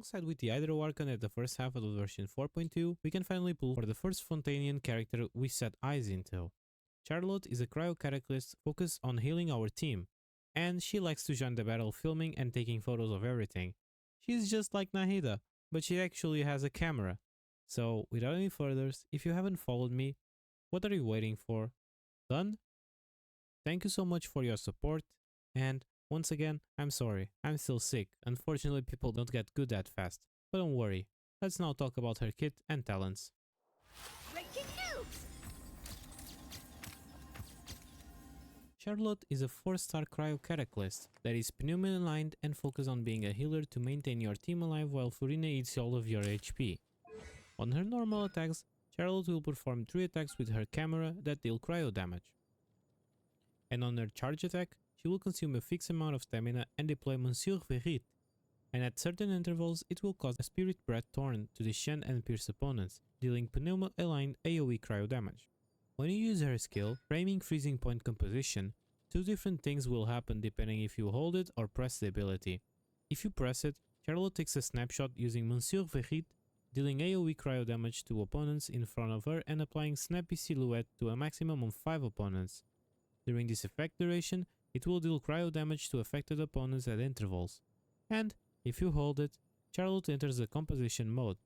Alongside with the Hydro Archon at the first half of the version 4.2, we can finally pull for the first Fontanian character we set eyes into. Charlotte is a cryo catalyst focused on healing our team, and she likes to join the battle filming and taking photos of everything. She's just like Nahida, but she actually has a camera. So without any furthers, if you haven't followed me, what are you waiting for? Done? Thank you so much for your support, and once again, I'm sorry, I'm still sick. Unfortunately, people don't get good that fast. But don't worry, let's now talk about her kit and talents. Breaking news! Charlotte is a 4-star cryo catalyst that is pneumo aligned and focused on being a healer to maintain your team alive while Furina eats all of your HP. On her normal attacks, Charlotte will perform 3 attacks with her camera that deal cryo damage. And on her charge attack, she will consume a fixed amount of stamina and deploy Monsieur Verrit, and at certain intervals it will cause a Spirit Breath Torn to descend and pierce opponents, dealing pneumo-aligned AoE cryo damage. When you use her skill, Framing Freezing Point Composition, 2 different things will happen depending if you hold it or press the ability. If you press it, Charlotte takes a snapshot using Monsieur Verrit, dealing AoE cryo damage to opponents in front of her and applying Snappy Silhouette to a maximum of 5 opponents. During this effect duration, it will deal cryo damage to affected opponents at intervals. And, if you hold it, Charlotte enters the composition mode.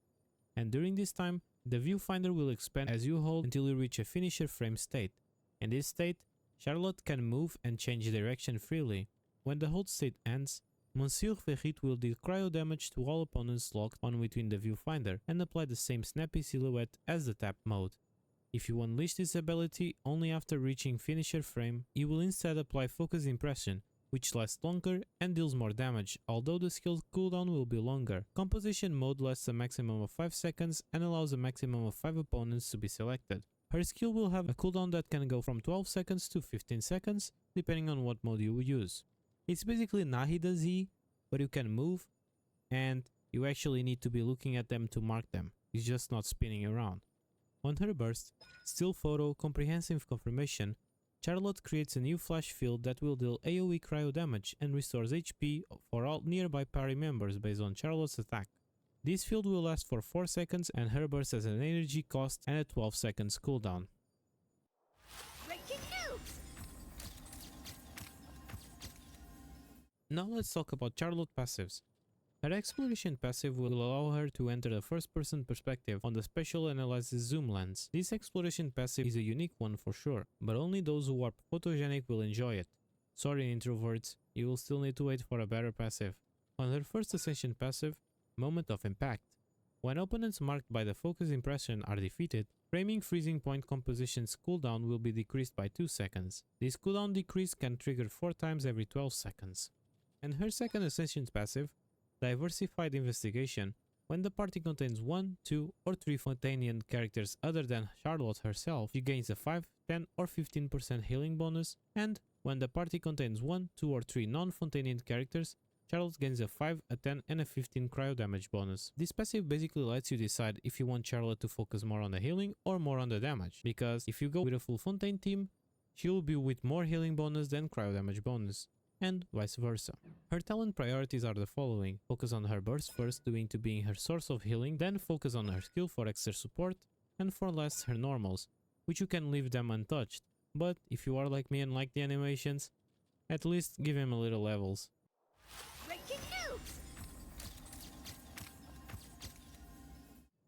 And during this time, the viewfinder will expand as you hold until you reach a finisher frame state. In this state, Charlotte can move and change direction freely. When the hold state ends, Monsieur Verrit will deal cryo damage to all opponents locked on within the viewfinder and apply the same snappy silhouette as the tap mode. If you unleash this ability only after reaching finisher frame, you will instead apply Focus Impression, which lasts longer and deals more damage, although the skill's cooldown will be longer. Composition mode lasts a maximum of 5 seconds and allows a maximum of 5 opponents to be selected. Her skill will have a cooldown that can go from 12 seconds to 15 seconds, depending on what mode you use. It's basically Nahida Z, but you can move, and you actually need to be looking at them to mark them. It's just not spinning around. On her burst, Still Photo Comprehensive Confirmation, Charlotte creates a new flash field that will deal AoE cryo damage and restores HP for all nearby party members based on Charlotte's attack. This field will last for 4 seconds and her burst has an energy cost and a 12 seconds cooldown. Breaking news! Now let's talk about Charlotte passives. Her Exploration passive will allow her to enter the first-person perspective on the Special Analysis Zoom lens. This Exploration passive is a unique one for sure, but only those who are photogenic will enjoy it. Sorry introverts, you will still need to wait for a better passive. On her first Ascension passive, Moment of Impact. When opponents marked by the Focus Impression are defeated, Framing Freezing Point Composition's cooldown will be decreased by 2 seconds. This cooldown decrease can trigger 4 times every 12 seconds. And her second Ascension passive, Diversified Investigation. When the party contains 1, 2 or 3 Fontanian characters other than Charlotte herself, she gains a 5, 10 or 15% healing bonus, and when the party contains 1, 2 or 3 non-Fontanian characters, Charlotte gains a 5, a 10 and a 15 cryo damage bonus. This passive basically lets you decide if you want Charlotte to focus more on the healing or more on the damage, because if you go with a full Fontaine team, she will be with more healing bonus than cryo damage bonus, and vice versa. Her talent priorities are the following: focus on her burst first, due to being her source of healing, then focus on her skill for extra support, and for last her normals, which you can leave them untouched, but if you are like me and like the animations, at least give him a little levels. Breaking news!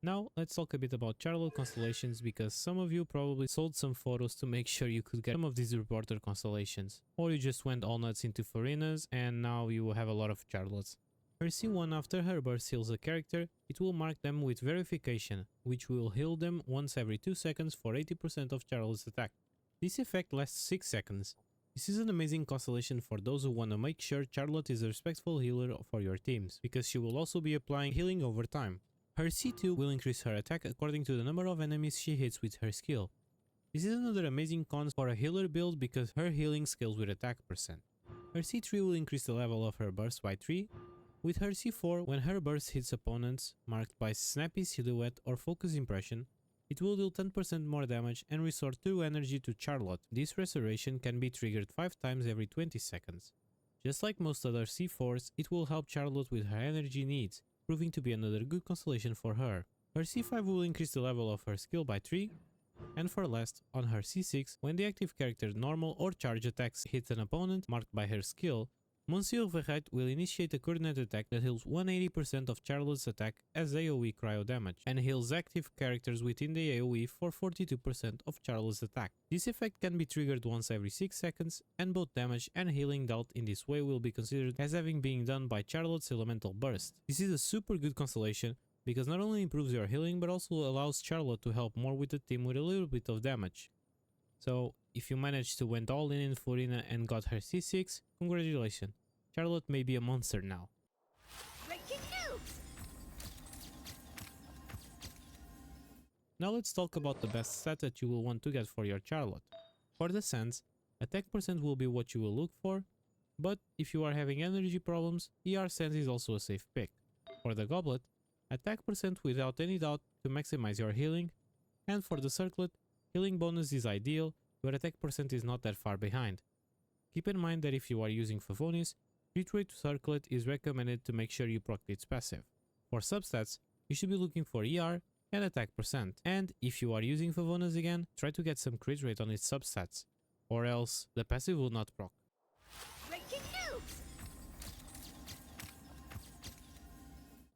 Now let's talk a bit about Charlotte Constellations, because some of you probably sold some photos to make sure you could get some of these reporter constellations, or you just went all nuts into Furinas and now you will have a lot of Charlottes. Her C1 after her burst heals a character, it will mark them with verification, which will heal them once every 2 seconds for 80% of Charlotte's attack. This effect lasts 6 seconds. This is an amazing constellation for those who want to make sure Charlotte is a respectful healer for your teams, because she will also be applying healing over time. Her C2 will increase her attack according to the number of enemies she hits with her skill. This is another amazing con for a healer build because her healing scales with attack percent. Her C3 will increase the level of her burst by 3. With her C4, when her burst hits opponents marked by Snappy Silhouette or Focus Impression, it will deal 10% more damage and restore 2 energy to Charlotte. This restoration can be triggered 5 times every 20 seconds. Just like most other C4s, it will help Charlotte with her energy needs, proving to be another good constellation for her. Her C5 will increase the level of her skill by 3, and for last, on her C6, when the active character's normal or charge attacks hit an opponent marked by her skill, Monsieur Verheit will initiate a coordinated attack that heals 180% of Charlotte's attack as AoE cryo damage, and heals active characters within the AoE for 42% of Charlotte's attack. This effect can be triggered once every 6 seconds, and both damage and healing dealt in this way will be considered as having been done by Charlotte's elemental burst. This is a super good constellation, because not only improves your healing but also allows Charlotte to help more with the team with a little bit of damage. So if you managed to went all in Furina and got her C6, congratulations, Charlotte may be a monster now. Breaking news! Now let's talk about the best stat that you will want to get for your Charlotte. For the Sands, attack percent will be what you will look for, but if you are having energy problems, ER Sands is also a safe pick. For the Goblet, attack percent without any doubt to maximize your healing, and for the Circlet, healing bonus is ideal, but attack percent is not that far behind. Keep in mind that if you are using Favonius, crit rate Circlet is recommended to make sure you proc its passive. For substats, you should be looking for ER and attack percent, and if you are using Favonius again, try to get some crit rate on its substats, or else the passive will not proc. Breaking news!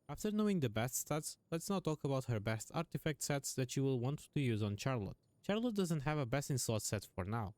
After knowing the best stats, let's now talk about her best artifact sets that you will want to use on Charlotte. Charlotte doesn't have a best in slot set for now,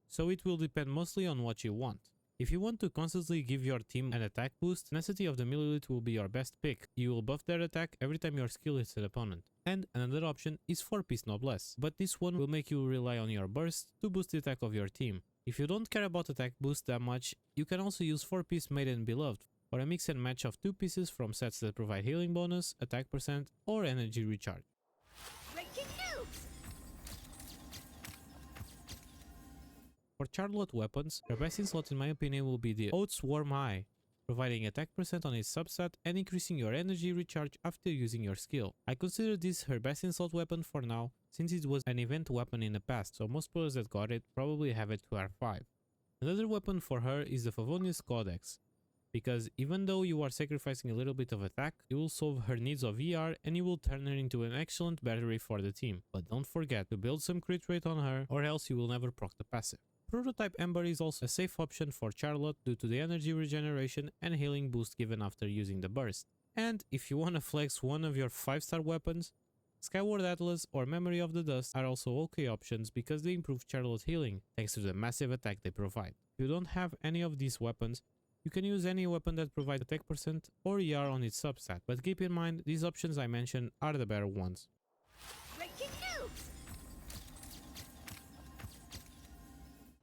so it will depend mostly on what you want. If you want to constantly give your team an attack boost, Tenacity of the Millelith will be your best pick. You will buff their attack every time your skill hits an opponent. And another option is 4-piece Noblesse, but this one will make you rely on your burst to boost the attack of your team. If you don't care about attack boost that much, you can also use 4-piece Maiden Beloved, or a mix and match of 2 pieces from sets that provide healing bonus, attack percent, or energy recharge. Breaking news! For Charlotte weapons, her best in slot in my opinion will be the Oath's Warm Eye, providing attack percent on its subset and increasing your energy recharge after using your skill. I consider this her best in slot weapon for now, since it was an event weapon in the past, so most players that got it probably have it to R5. Another weapon for her is the Favonius Codex, because even though you are sacrificing a little bit of attack, you will solve her needs of ER and you will turn her into an excellent battery for the team. But don't forget to build some crit rate on her, or else you will never proc the passive. Prototype Ember is also a safe option for Charlotte due to the energy regeneration and healing boost given after using the burst. And if you want to flex one of your 5-star weapons, Skyward Atlas or Memory of the Dust are also okay options because they improve Charlotte's healing thanks to the massive attack they provide. If you don't have any of these weapons, you can use any weapon that provides attack percent or ER on its substat, but keep in mind these options I mentioned are the better ones. Breaking news!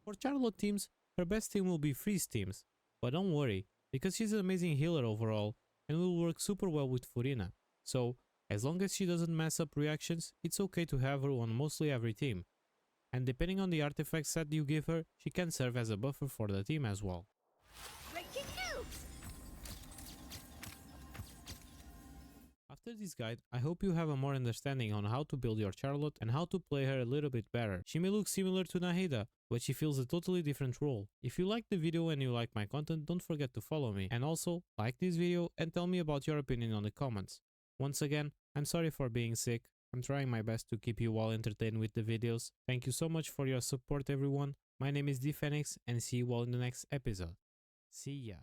For Charlotte teams, her best team will be Freeze teams, but don't worry, because she's an amazing healer overall and will work super well with Furina, so as long as she doesn't mess up reactions, it's okay to have her on mostly every team, and depending on the artifact set you give her, she can serve as a buffer for the team as well. Breaking news! After this guide, I hope you have a more understanding on how to build your Charlotte and how to play her a little bit better. She may look similar to Nahida, but she fills a totally different role. If you liked the video and you like my content, don't forget to follow me, and also like this video and tell me about your opinion on the comments. Once again, I'm sorry for being sick. I'm trying my best to keep you all entertained with the videos. Thank you so much for your support everyone. My name is DPhoenix and see you all in the next episode. See ya.